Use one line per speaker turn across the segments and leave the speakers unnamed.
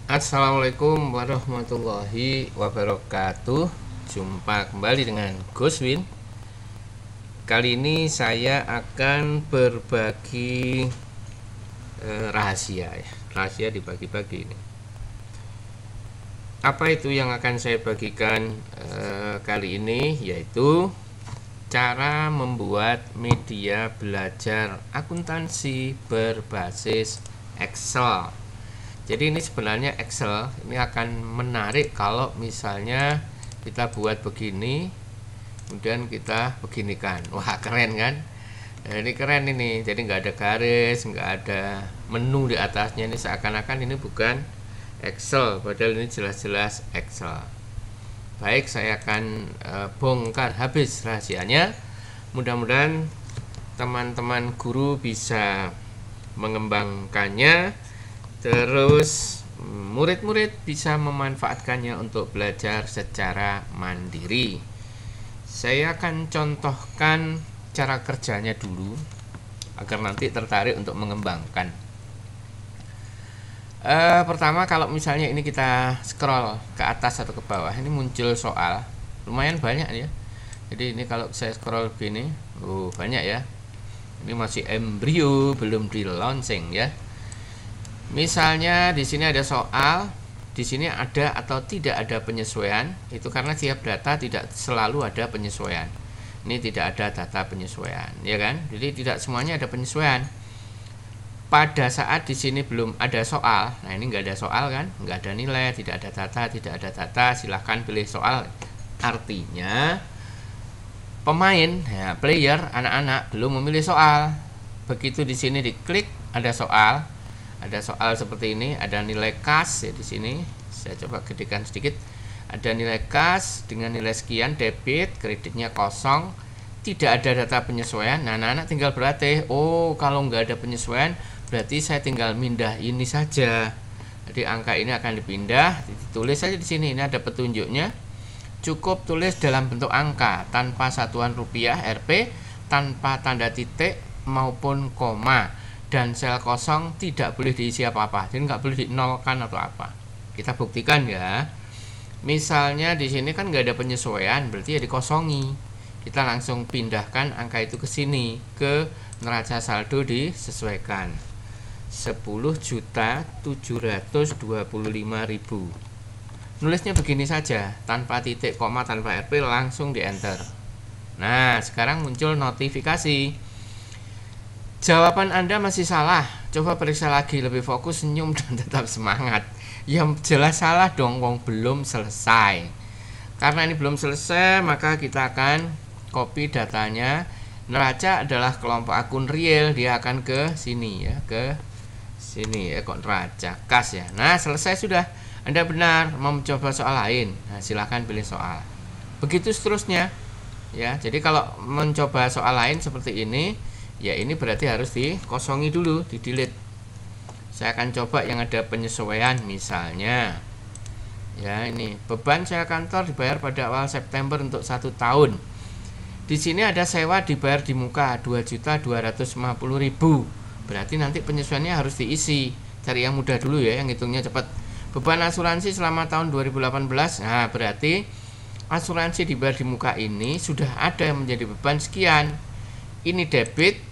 Assalamualaikum warahmatullahi wabarakatuh. Jumpa kembali dengan Goswin. Kali ini saya akan berbagi rahasia ya. Rahasia dibagi-bagi ini. Apa itu yang akan saya bagikan kali ini? Yaitu cara membuat media belajar akuntansi berbasis Excel. Jadi ini sebenarnya Excel ini akan menarik kalau misalnya kita buat begini, kemudian kita beginikan. Wah, keren kan? Nah, ini keren ini. Jadi nggak ada garis, nggak ada menu di atasnya. Ini seakan-akan ini bukan Excel, padahal ini jelas-jelas Excel. Baik, saya akan bongkar habis rahasianya. Mudah-mudahan teman-teman guru bisa mengembangkannya, terus murid-murid bisa memanfaatkannya untuk belajar secara mandiri. Saya akan contohkan cara kerjanya dulu agar nanti tertarik untuk mengembangkan. Pertama, kalau misalnya ini kita scroll ke atas atau ke bawah, ini muncul soal lumayan banyak ya. Jadi ini kalau saya scroll begini, banyak ya. Ini masih embrio, belum di launching ya. Misalnya di sini ada soal, di sini ada atau tidak ada penyesuaian, itu karena tiap data tidak selalu ada penyesuaian. Ini tidak ada data penyesuaian, ya kan? Jadi tidak semuanya ada penyesuaian. Pada saat di sini belum ada soal, nah ini nggak ada soal kan? Nggak ada nilai, tidak ada data, tidak ada data, silahkan pilih soal. Artinya pemain, ya, player, anak-anak belum memilih soal. Begitu di sini diklik ada soal. Ada soal seperti ini, ada nilai kas ya di sini. Saya coba gedekan sedikit. Ada nilai kas dengan nilai sekian, debit, kreditnya kosong, tidak ada data penyesuaian. Nah, anak-anak tinggal berarti, kalau nggak ada penyesuaian, berarti saya tinggal mindah ini saja. Jadi angka ini akan dipindah, ditulis saja di sini. Ini ada petunjuknya. Cukup tulis dalam bentuk angka, tanpa satuan rupiah Rp, tanpa tanda titik maupun koma. Dan sel kosong tidak boleh diisi apa-apa, jadi nggak boleh dinolkan atau apa. Kita buktikan ya. Misalnya di sini kan nggak ada penyesuaian, berarti ya dikosongi. Kita langsung pindahkan angka itu ke sini, ke neraca saldo disesuaikan. 10.725.000. Nulisnya begini saja, tanpa titik koma, tanpa RP, langsung di enter. Nah, sekarang muncul notifikasi. Jawaban Anda masih salah. Coba periksa lagi, lebih fokus, senyum, dan tetap semangat. Yang jelas salah dong, wong belum selesai. Karena ini belum selesai, maka kita akan copy datanya. Neraca adalah kelompok akun real, dia akan ke sini ya, ke sini ya, kok neraca kas ya. Nah, selesai sudah. Anda benar, mau mencoba soal lain. Nah, silahkan pilih soal. Begitu seterusnya. Ya, jadi kalau mencoba soal lain seperti ini, ya ini berarti harus dikosongi dulu, di delete. Saya akan coba yang ada penyesuaian misalnya. Ya, ini beban sewa kantor dibayar pada awal September untuk 1 tahun. Di sini ada sewa dibayar di muka 2.250.000. Berarti nanti penyesuaiannya harus diisi. Cari yang mudah dulu ya, yang hitungnya cepat. Beban asuransi selama tahun 2018. Nah, berarti asuransi dibayar di muka ini sudah ada yang menjadi beban sekian. Ini debit,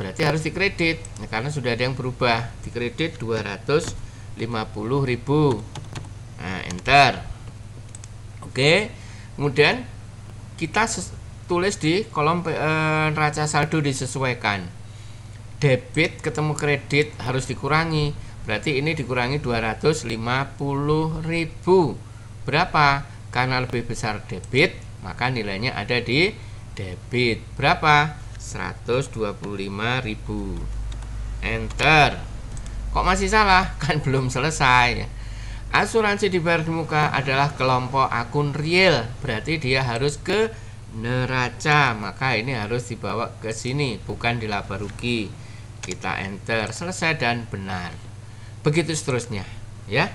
berarti harus dikredit. Nah, karena sudah ada yang berubah, dikredit 250.000. Nah, enter. Oke. Kemudian kita tulis di kolom neraca saldo disesuaikan. Debit ketemu kredit harus dikurangi. Berarti ini dikurangi 250.000. Berapa? Karena lebih besar debit, maka nilainya ada di debit. Berapa? 125.000. Enter. Kok masih salah? Kan belum selesai. Asuransi dibayar di muka adalah kelompok akun real, berarti dia harus ke neraca, maka ini harus dibawa ke sini, bukan di laba rugi. Kita enter, selesai dan benar. Begitu seterusnya, ya.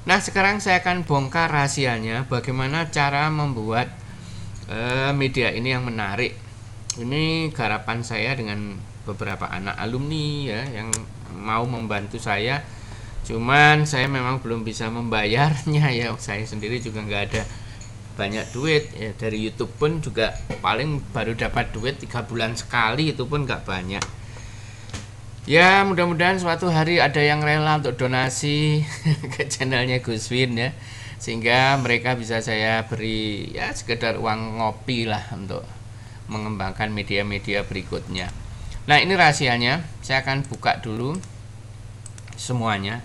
Nah, sekarang saya akan bongkar rahasianya, bagaimana cara membuat media ini yang menarik. Ini garapan saya dengan beberapa anak alumni ya yang mau membantu saya Cuman saya memang belum bisa membayarnya ya, saya sendiri juga nggak ada banyak duit ya. Dari YouTube pun juga paling baru dapat duit 3 bulan sekali, itu pun nggak banyak. Ya mudah-mudahan suatu hari ada yang rela untuk donasi ke channelnya Gus Win ya, sehingga mereka bisa saya beri ya sekedar uang ngopi lah untuk mengembangkan media-media berikutnya. Nah ini rahasianya, saya akan buka dulu semuanya.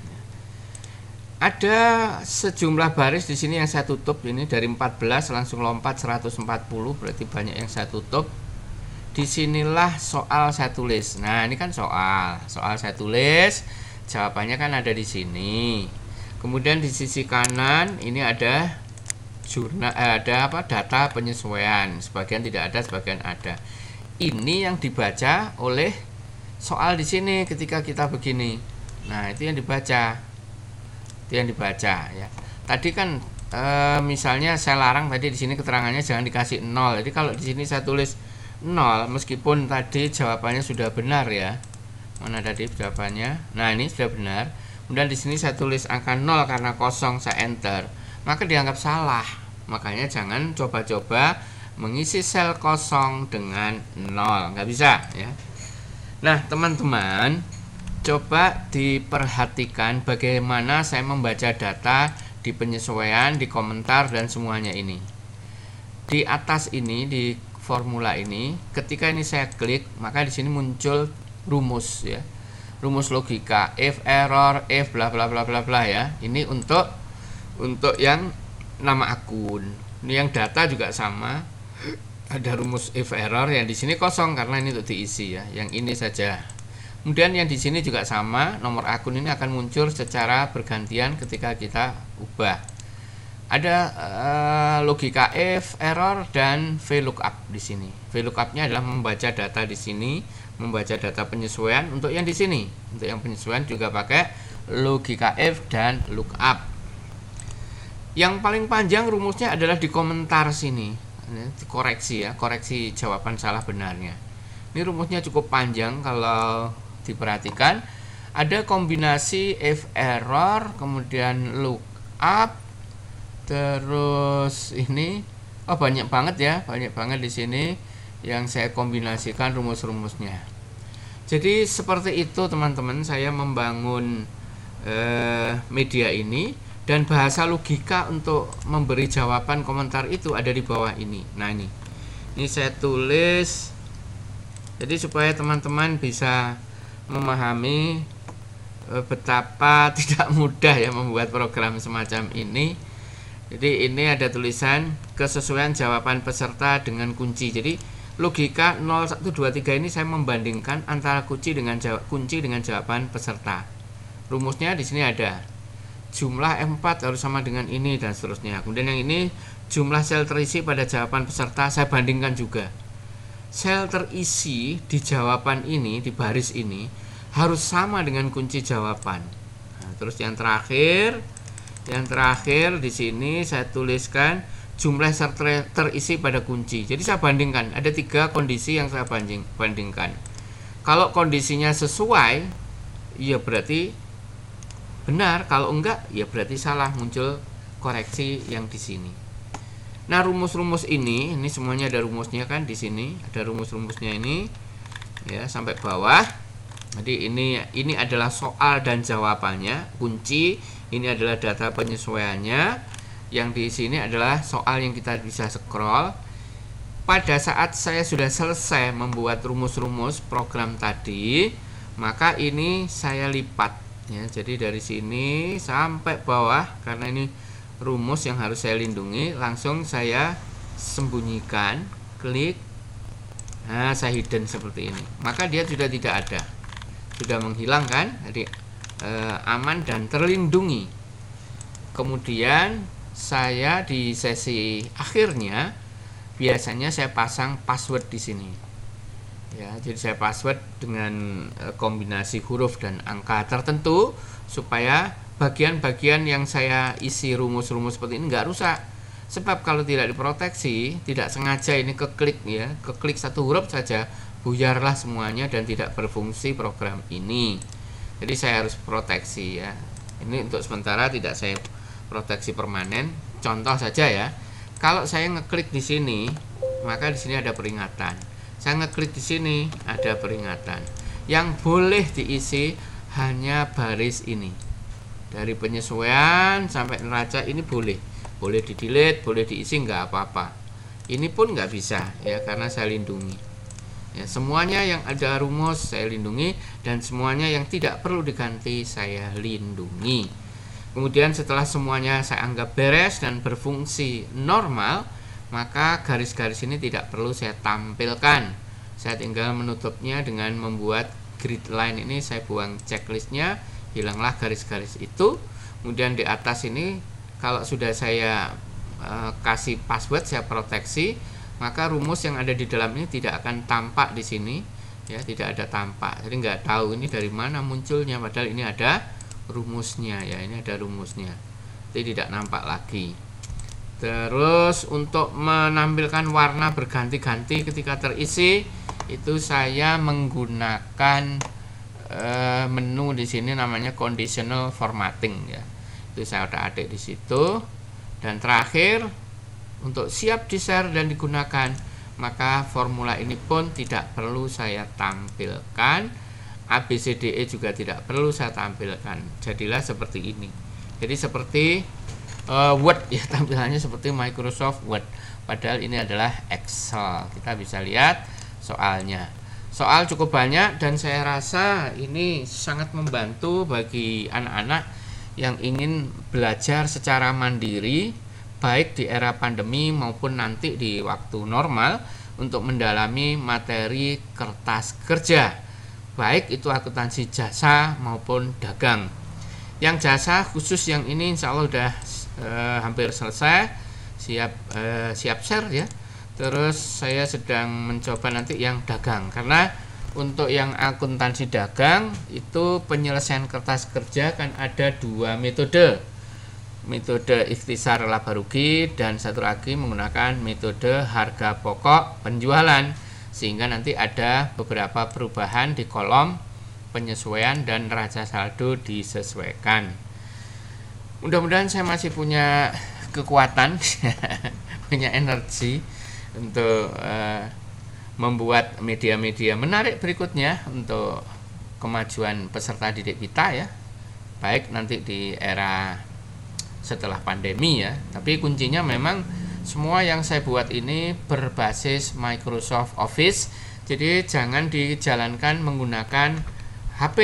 Ada sejumlah baris di sini yang saya tutup, ini dari 14 langsung lompat 140, berarti banyak yang saya tutup. Disinilah soal saya tulis. Nah ini kan soal saya tulis, jawabannya kan ada di sini. Kemudian di sisi kanan ini ada data penyesuaian, sebagian tidak ada, sebagian ada. Ini yang dibaca oleh soal di sini ketika kita begini. Nah itu yang dibaca, ya. Tadi kan misalnya saya larang tadi di sini keterangannya jangan dikasih 0. Jadi kalau di sini saya tulis 0, meskipun tadi jawabannya sudah benar ya. Mana tadi jawabannya? Nah, ini sudah benar. Kemudian di sini saya tulis angka 0 karena kosong, saya enter, maka dianggap salah. Makanya jangan coba-coba mengisi sel kosong dengan 0, nggak bisa ya. Nah, teman-teman, coba diperhatikan bagaimana saya membaca data di penyesuaian, di komentar dan semuanya ini. Di atas ini di formula ini, ketika ini saya klik, maka di sini muncul rumus ya, rumus logika, if error, if bla bla bla bla bla ya. Ini untuk yang nama akun. Ini yang data juga sama, ada rumus if error, yang di sini kosong karena ini untuk diisi ya, yang ini saja. Kemudian yang di sini juga sama, nomor akun ini akan muncul secara bergantian ketika kita ubah. Ada logika if, error, dan VLOOKUP di sini. VLOOKUP-nya adalah membaca data di sini, membaca data penyesuaian untuk yang di sini. Untuk yang penyesuaian juga pakai logika if dan lookup. Yang paling panjang rumusnya adalah di komentar sini. Ini koreksi ya, koreksi jawaban salah benarnya. Ini rumusnya cukup panjang kalau diperhatikan. Ada kombinasi if, error, kemudian lookup. Terus ini banyak banget ya, banyak banget di sini yang saya kombinasikan rumus-rumusnya. Jadi seperti itu teman-teman, saya membangun media ini, dan bahasa logika untuk memberi jawaban komentar itu ada di bawah ini. Nah ini saya tulis, jadi supaya teman-teman bisa memahami betapa tidak mudah ya membuat program semacam ini. Jadi ini ada tulisan kesesuaian jawaban peserta dengan kunci. Jadi logika 0, 1, 2, 3 ini saya membandingkan antara kunci dengan jawaban peserta. Rumusnya di sini ada jumlah F4 harus sama dengan ini dan seterusnya. Kemudian yang ini jumlah sel terisi pada jawaban peserta, saya bandingkan juga. Sel terisi di jawaban ini, di baris ini harus sama dengan kunci jawaban. Nah, terus yang terakhir di sini saya tuliskan jumlah sel terisi pada kunci. Jadi saya bandingkan, ada 3 kondisi yang saya bandingkan. Kalau kondisinya sesuai, ya berarti benar. Kalau enggak, ya berarti salah, muncul koreksi yang di sini. Nah, rumus-rumus ini semuanya ada rumusnya kan di sini, ada rumus-rumusnya ini ya sampai bawah. Jadi ini adalah soal dan jawabannya, kunci. Ini adalah data penyesuaiannya. Yang di sini adalah soal yang kita bisa scroll. Pada saat saya sudah selesai membuat rumus-rumus program tadi, maka ini saya lipat ya. Jadi dari sini sampai bawah, karena ini rumus yang harus saya lindungi, langsung saya sembunyikan, klik. Nah, saya hidden seperti ini. Maka dia sudah tidak ada. Sudah menghilang kan? Jadi aman dan terlindungi. Kemudian saya di sesi akhirnya biasanya saya pasang password di sini ya. Jadi saya password dengan kombinasi huruf dan angka tertentu supaya bagian-bagian yang saya isi rumus-rumus seperti ini nggak rusak. Sebab kalau tidak diproteksi, tidak sengaja ini keklik ya, keklik satu huruf saja, buyarlah semuanya dan tidak berfungsi program ini. Jadi saya harus proteksi ya. Ini untuk sementara tidak saya proteksi permanen. Contoh saja ya. Kalau saya ngeklik di sini, maka di sini ada peringatan. Saya ngeklik di sini, ada peringatan. Yang boleh diisi hanya baris ini. Dari penyesuaian sampai neraca ini boleh. Boleh di delete, boleh diisi, nggak apa-apa. Ini pun nggak bisa ya, karena saya lindungi. Ya, semuanya yang ada rumus saya lindungi, dan semuanya yang tidak perlu diganti saya lindungi. Kemudian setelah semuanya saya anggap beres dan berfungsi normal, maka garis-garis ini tidak perlu saya tampilkan. Saya tinggal menutupnya dengan membuat grid line ini. Saya buang checklistnya, hilanglah garis-garis itu. Kemudian di atas ini kalau sudah saya kasih password, saya proteksi, maka rumus yang ada di dalam ini tidak akan tampak di sini ya, tidak ada tampak. Jadi nggak tahu ini dari mana munculnya, padahal ini ada rumusnya ya, ini ada rumusnya. Jadi tidak nampak lagi. Terus untuk menampilkan warna berganti-ganti ketika terisi, itu saya menggunakan menu di sini namanya conditional formatting ya. Itu saya udah ada di situ. Dan terakhir, untuk siap di-share dan digunakan, maka formula ini pun tidak perlu saya tampilkan. ABCDE juga tidak perlu saya tampilkan. Jadilah seperti ini. Jadi seperti Word ya, tampilannya seperti Microsoft Word. Padahal ini adalah Excel. Kita bisa lihat soalnya. Soal cukup banyak, dan saya rasa ini sangat membantu bagi anak-anak yang ingin belajar secara mandiri, baik di era pandemi maupun nanti di waktu normal, untuk mendalami materi kertas kerja, baik itu akuntansi jasa maupun dagang. Yang jasa khusus yang ini insya Allah udah hampir selesai, siap share ya. Terus saya sedang mencoba nanti yang dagang, karena untuk yang akuntansi dagang itu penyelesaian kertas kerja kan ada dua metode. Metode ikhtisar laba rugi, dan satu lagi menggunakan metode harga pokok penjualan, sehingga nanti ada beberapa perubahan di kolom penyesuaian dan neraca saldo disesuaikan. Mudah-mudahan saya masih punya kekuatan punya energi untuk membuat media-media menarik berikutnya untuk kemajuan peserta didik kita ya, baik nanti di era setelah pandemi ya. Tapi kuncinya memang semua yang saya buat ini berbasis Microsoft Office, jadi jangan dijalankan menggunakan HP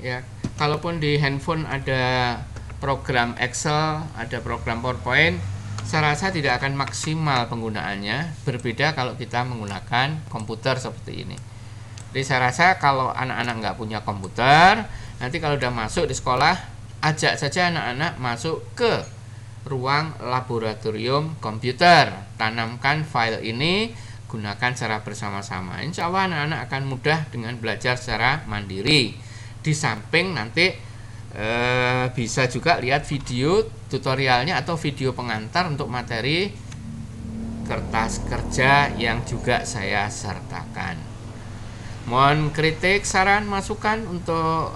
ya. Kalaupun di handphone ada program Excel, ada program PowerPoint, saya rasa tidak akan maksimal penggunaannya. Berbeda kalau kita menggunakan komputer seperti ini. Jadi saya rasa kalau anak-anak nggak punya komputer, nanti kalau udah masuk di sekolah, ajak saja anak-anak masuk ke ruang laboratorium komputer, tanamkan file ini, gunakan secara bersama-sama. Insya Allah anak-anak akan mudah dengan belajar secara mandiri. Di samping nanti bisa juga lihat video tutorialnya atau video pengantar untuk materi kertas kerja yang juga saya sertakan. Mohon kritik, saran, masukan untuk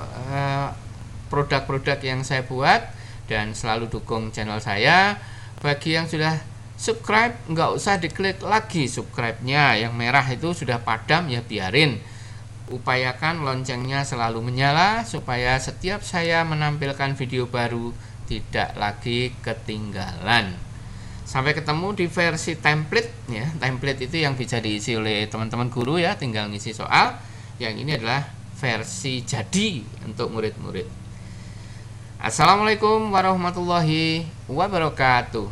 produk-produk yang saya buat, dan selalu dukung channel saya. Bagi yang sudah subscribe, nggak usah diklik lagi subscribe-nya, yang merah itu sudah padam ya, biarin. Upayakan loncengnya selalu menyala supaya setiap saya menampilkan video baru tidak lagi ketinggalan. Sampai ketemu di versi template ya. Template itu yang bisa diisi oleh teman-teman guru ya, tinggal ngisi soal. Yang ini adalah versi jadi untuk murid-murid. Assalamualaikum warahmatullahi wabarakatuh.